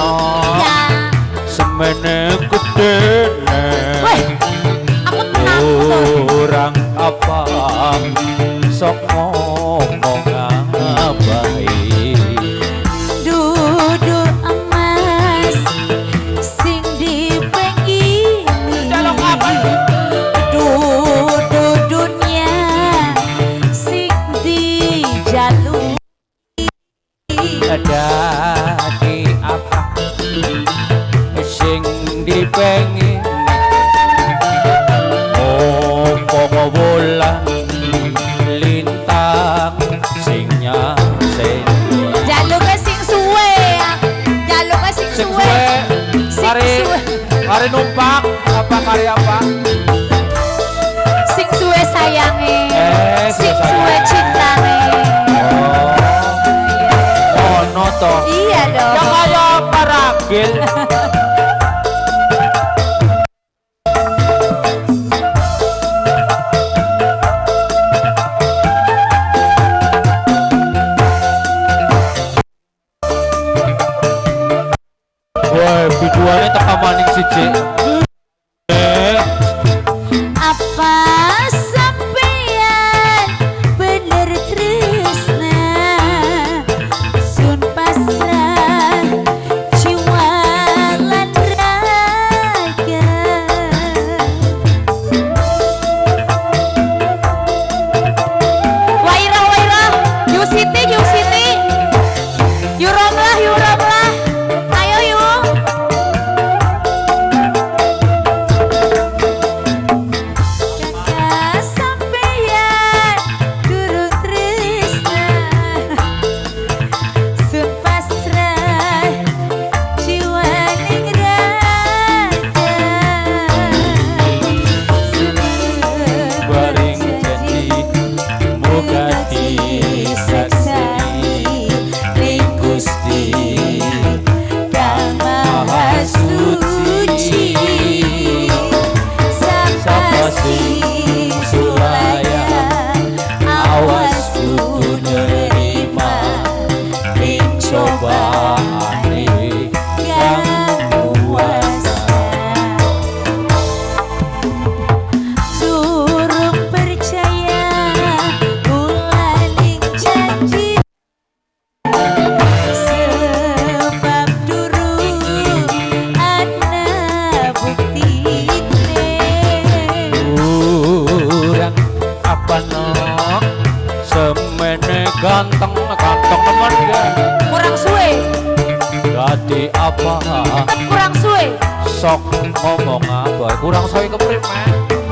no semene gedene kurang apa sok ngomong baik duduk emas sing dipengini jaluk apa duduk dunia sing dijaluk ada di apa sing dipengini opo bulan lintang sing nyasen jaluk sing suwe jaluk sing suwe kari numpak apa kari apa sing suwe sayange sing suwe suwe cintane oh no toh iya dong ya kaya paragil wah biduannya teka maning siji apa sampeyan bener tresna sun pasrah jiwa lan raga wairah Yusiti Yuromlah ayo yuk sampeyan durung tresna sun pasrah jiwa ning raga baring janji muga disakseni ning Gusti Kang Maha Suci sapa sing sulayan awas kudu nerima ing cobaane kang kuasa durung percaya ulaning janji sebab durung ana buktine kurang apa no semene ganteng nemen ya kurang suwe gati apa kurang suwe sok ngomong apa kurang suwe keprimen